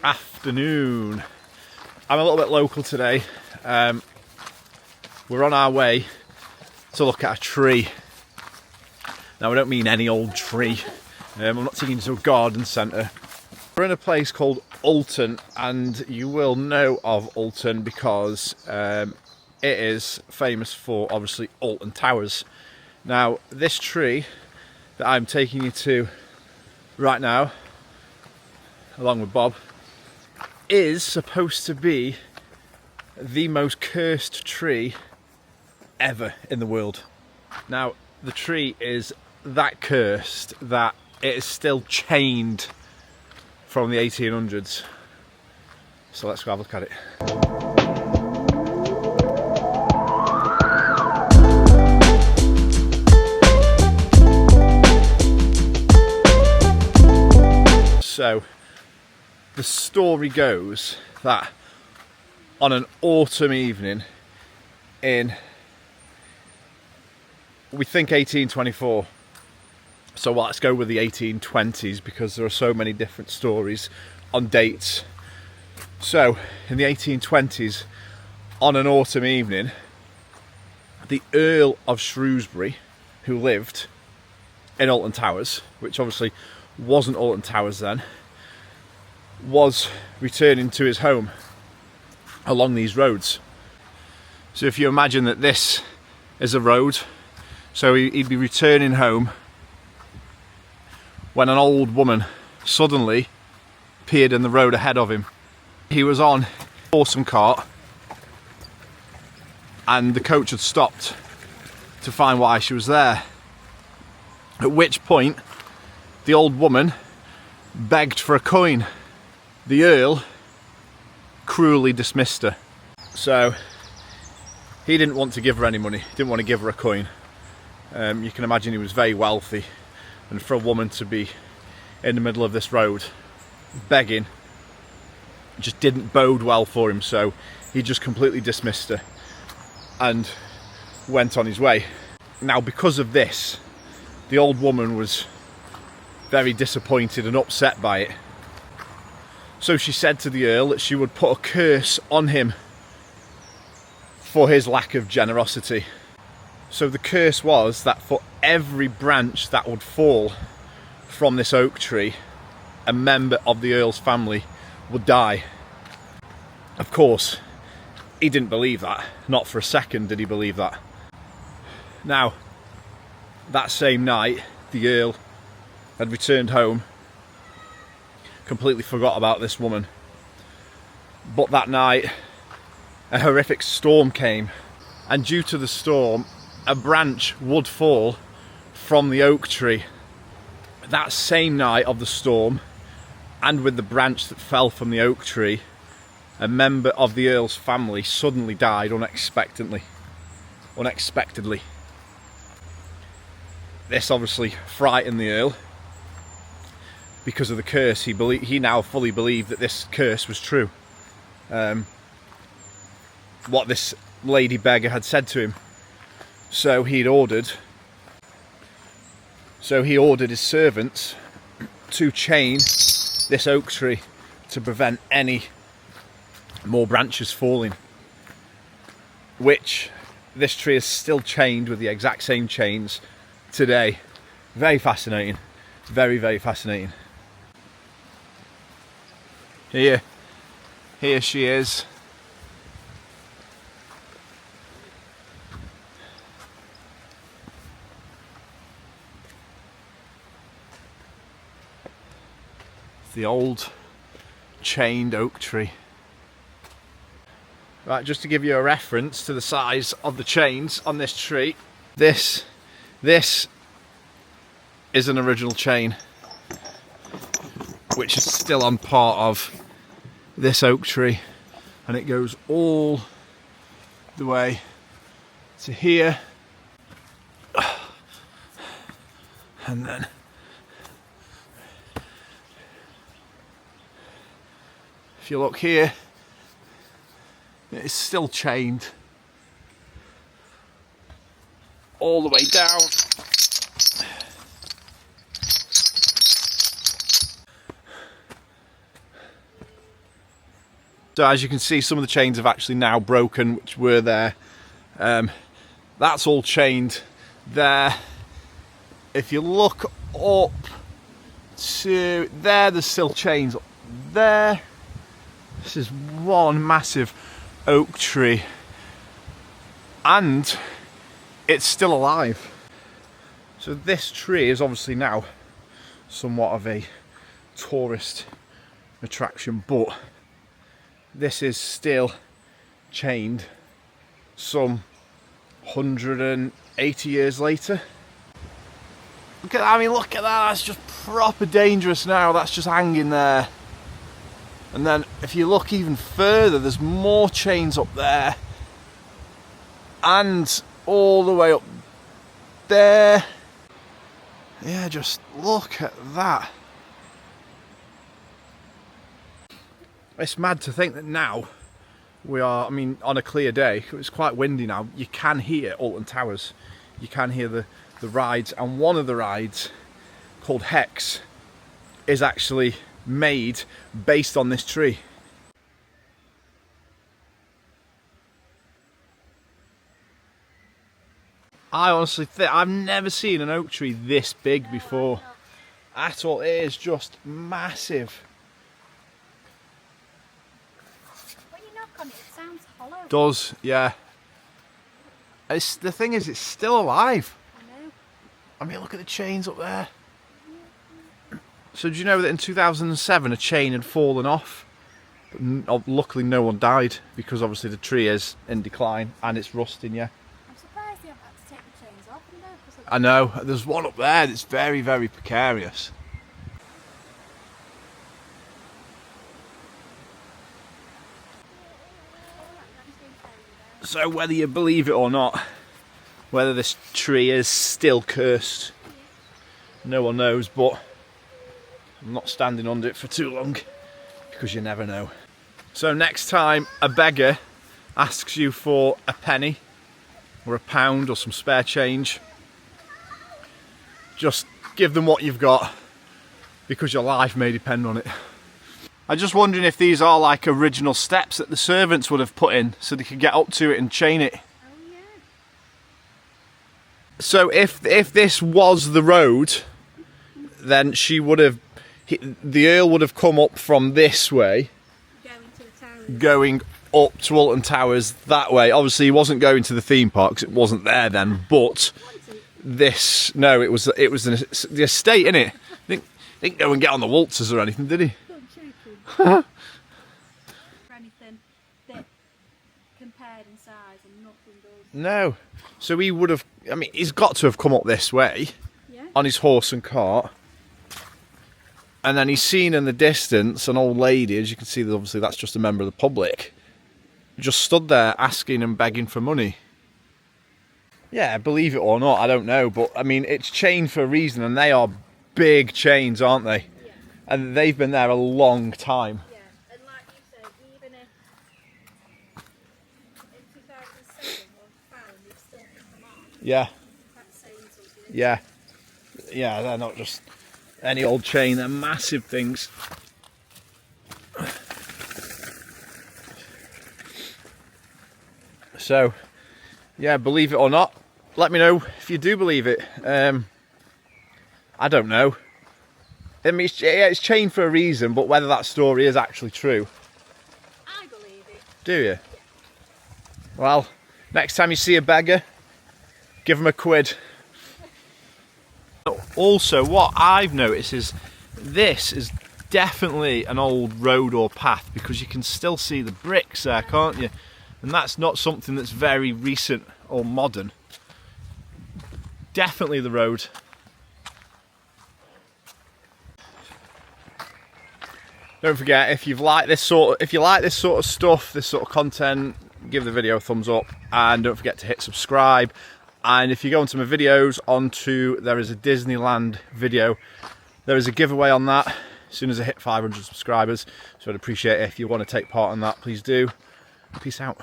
afternoon. I'm a little bit local today. We're on our way to look at a tree. Now, I don't mean any old tree. I'm not taking you to a garden centre. We're in a place called Alton, and you will know of Alton because it is famous for, obviously, Alton Towers. Now, this tree that I'm taking you to right now, along with Bob, is supposed to be the most cursed tree ever in the world. Now, the tree is that cursed that it is still chained from the 1800s. So let's go have a look at it. So the story goes that on an autumn evening in, we think 1824, so let's go with the 1820s because there are so many different stories on dates. So in the 1820s, on an autumn evening, the Earl of Shrewsbury, who lived in Alton Towers, which obviously wasn't Alton Towers then, was returning to his home along these roads. So if you imagine that this is a road, so he'd be returning home when an old woman suddenly appeared in the road ahead of him. He was on a awesome cart and the coach had stopped to find why she was there. At which point the old woman begged for a coin. The Earl cruelly dismissed her. So he didn't want to give her any money, didn't want to give her a coin. You can imagine he was very wealthy, and for a woman to be in the middle of this road begging just didn't bode well for him, so he just completely dismissed her and went on his way. Now, because of this, the old woman was very disappointed and upset by it. So she said to the Earl that she would put a curse on him for his lack of generosity. So the curse was that for every branch that would fall from this oak tree, a member of the Earl's family would die. Of course, he didn't believe that. Not for a second did he believe that. Now, that same night, the Earl had returned home, completely forgot about this woman. But that night, a horrific storm came, and due to the storm, a branch would fall from the oak tree. That same night of the storm, and with the branch that fell from the oak tree, a member of the Earl's family suddenly died unexpectedly. This obviously frightened the Earl. Because of the curse, he now fully believed that this curse was true. What this lady beggar had said to him. So he ordered his servants to chain this oak tree to prevent any more branches falling. Which this tree is still chained with the exact same chains today. Very fascinating. Very, very fascinating. Here she is. The old chained oak tree. Right, just to give you a reference to the size of the chains on this tree, this is an original chain, which is still on part of this oak tree, and it goes all the way to here, and then if you look here, it is still chained all the way down. So as you can see, some of the chains have actually now broken, which were there. That's all chained there. If you look up to there, there's still chains up there. This is one massive oak tree, and it's still alive. So this tree is obviously now somewhat of a tourist attraction, but this is still chained some 180 years later. Look at that, I mean, look at that, that's just proper dangerous now, that's just hanging there. And then if you look even further, there's more chains up there, and all the way up there. Yeah, just look at that. It's mad to think that now we are, I mean, on a clear day, it's quite windy now, you can hear Alton Towers. You can hear the rides, and one of the rides, called Hex, is actually made based on this tree. I honestly think I've never seen an oak tree this big before at all. It is just massive. When you knock on it, it sounds hollow. Does, yeah. The thing is, it's still alive. I know. I mean, look at the chains up there. So do you know that in 2007 a chain had fallen off? But luckily no one died, because obviously the tree is in decline and it's rusting, yeah. I'm surprised they haven't had to take the chains off, you know, because I know, there's one up there that's very, very precarious. So whether you believe it or not, whether this tree is still cursed, no one knows, but I'm not standing under it for too long, because you never know. So next time a beggar asks you for a penny or a pound or some spare change, just give them what you've got, because your life may depend on it. I'm just wondering if these are like original steps that the servants would have put in so they could get up to it and chain it. oh yeah. So if this was the road, then she would have, the Earl would have come up from this way, Going to the tower. going up to Alton Towers that way. Obviously he wasn't going to the theme park because it wasn't there then, but this, no, it was the estate, innit? Didn't go and get on the waltzers or anything, did he? For anything that compared in size, and nothing does. No. So he would have, I mean, he's got to have come up this way, Yeah. on his horse and cart, and then he's seen in the distance an old lady, as you can see, obviously that's just a member of the public, just stood there asking and begging for money. Yeah, believe it or not, I don't know, but I mean, it's chained for a reason, and they are big chains, aren't they? Yeah. And they've been there a long time. Yeah. And like you said, even if in 2007 or found, they've still picked them off. Yeah, That's saying something. yeah. Yeah, they're not just any old chain, they're massive things. So, yeah, believe it or not, let me know if you do believe it. I don't know. I mean, it's chained for a reason, but whether that story is actually true. I believe it. Do you? Well, next time you see a beggar, give him a quid. Also, what I've noticed is this is definitely an old road or path, because you can still see the bricks there, can't you? And that's not something that's very recent or modern. Definitely the road. Don't forget, if you like this sort of stuff, this sort of content, give the video a thumbs up, and don't forget to hit subscribe. And if you go into my videos, there is a Disneyland video, there is a giveaway on that as soon as I hit 500 subscribers, so I'd appreciate it if you want to take part in that. Please do. Peace out.